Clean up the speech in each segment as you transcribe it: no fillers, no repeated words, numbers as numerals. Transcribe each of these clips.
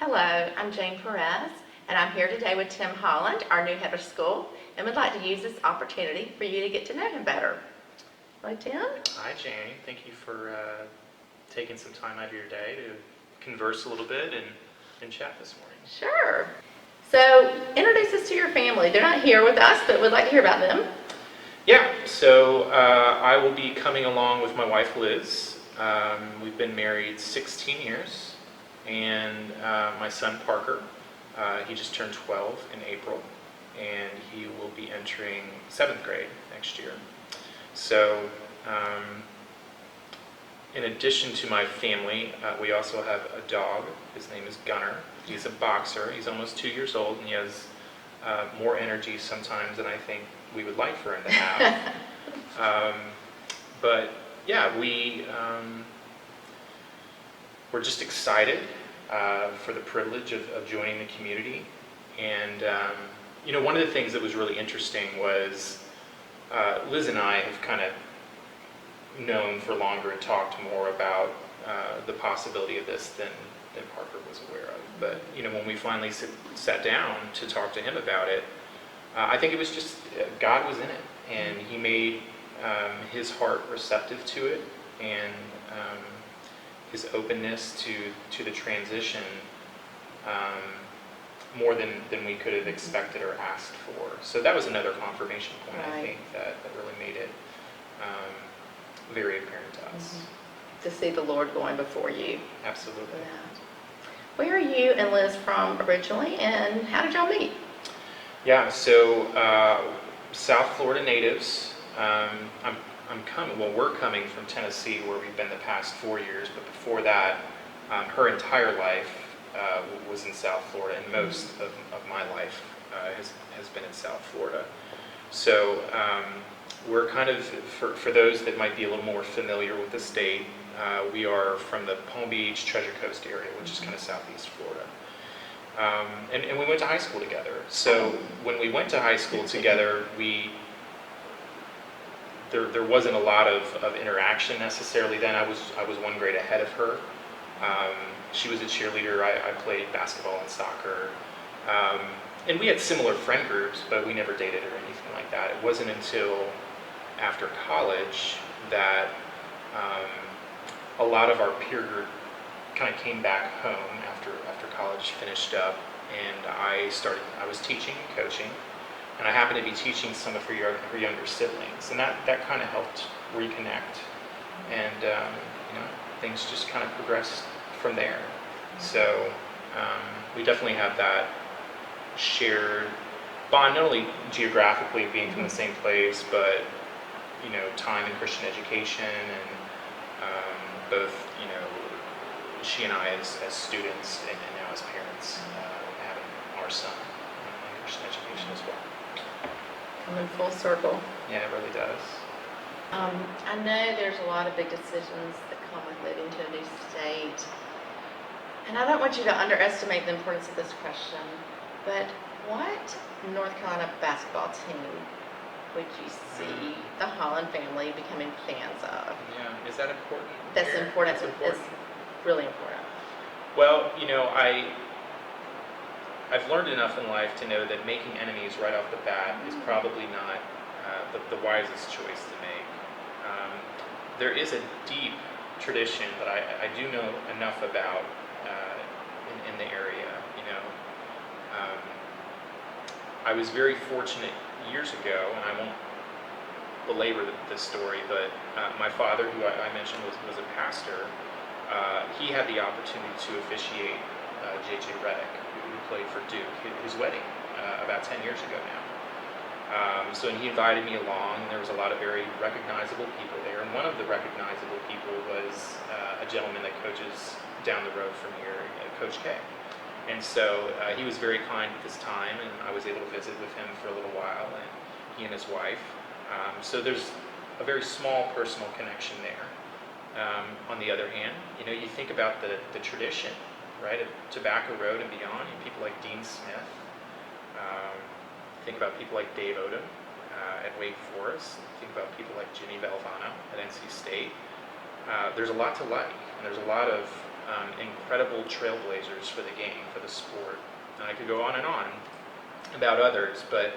Hello, I'm Jane Perez, and I'm here today with Tim Holland, our new head of school, and would like to use this opportunity for you to get to know him better. Hello, Tim. Hi, Jane. Thank you for taking some time out of your day to converse a little bit and chat this morning. Sure. So, introduce us to your family. They're not here with us, but we'd like to hear about them. Yeah, so I will be coming along with my wife, Liz. We've been married 16 years, and my son, Parker, he just turned 12 in April, and he will be entering 7th grade next year. So, in addition to my family, we also have a dog. His name is Gunner. He's a boxer. He's almost 2 years old, and he has more energy sometimes than I think we would like for him to have. But yeah, we're just excited for the privilege of joining the community. And one of the things that was really interesting was Liz and I have kind of known for longer and talked more about the possibility of this than Parker was aware of. But when we finally sat down to talk to him about it, I think it was just God was in it, and He made his heart receptive to it, and his openness to the transition more than we could have expected or asked for. So that was another confirmation point, right. I think, that really made it very apparent to us. Mm-hmm. To see the Lord going before you. Absolutely. Yeah. Where are you and Liz from originally, and how did y'all meet? Yeah, so South Florida natives. We're coming from Tennessee, where we've been the past 4 years, but before that, her entire life was in South Florida, and most of my life has been in South Florida. So we're kind of, for those that might be a little more familiar with the state, we are from the Palm Beach, Treasure Coast area, which is kind of southeast Florida. And we went to high school together. So when we went to high school together, there wasn't a lot of interaction necessarily then. I was 1 grade ahead of her. She was a cheerleader. I played basketball and soccer. And we had similar friend groups, but we never dated or anything like that. It wasn't until after college that a lot of our peer group kind of came back home after college finished up, and I was teaching and coaching, and I happened to be teaching some of her younger siblings, and that kind of helped reconnect, and things just kind of progressed from there. So we definitely have that shared bond, not only geographically being from the same place, but time in Christian education, and both she and I as students, and now as parents, having our son in Christian education as well. Coming full circle. Yeah, it really does. I know there's a lot of big decisions that come with moving to a new state, and I don't want you to underestimate the importance of this question, but what North Carolina basketball team would you see the Holland family becoming fans of? Yeah, is that important? That's important. It's really important. Well, I've learned enough in life to know that making enemies right off the bat is probably not the wisest choice to make. There is a deep tradition that I do know enough about in the area. I was very fortunate years ago, and I won't belabor this story, but my father, who I mentioned was a pastor, he had the opportunity to officiate J.J. Redick, who played for Duke, his wedding about 10 years ago now. So he invited me along, and there was a lot of very recognizable people there, and one of the recognizable people was a gentleman that coaches down the road from here, Coach K. And so he was very kind at this time, and I was able to visit with him for a little while, and he and his wife. So there's a very small personal connection there. On the other hand, you think about the tradition, right, of Tobacco Road and beyond, people like Dean Smith. Think about people like Dave Odom at Wake Forest. Think about people like Jimmy Valvano at NC State. There's a lot to like, and there's a lot of incredible trailblazers for the game, for the sport. And I could go on and on about others, but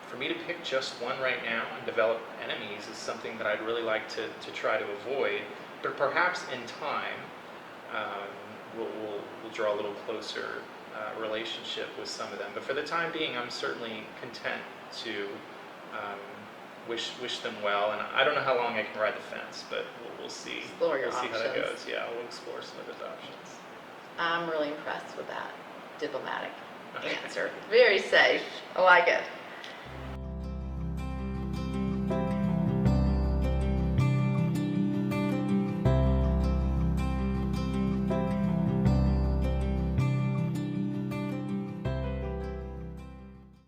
for me to pick just one right now and develop enemies is something that I'd really like to try to avoid. But perhaps in time, we'll draw a little closer relationship with some of them. But for the time being, I'm certainly content to wish them well. And I don't know how long I can ride the fence, but we'll see. Explore your We'll see how that options. goes. Yeah, we'll explore some of those options. I'm really impressed with that diplomatic Okay. answer. Very safe. I like it.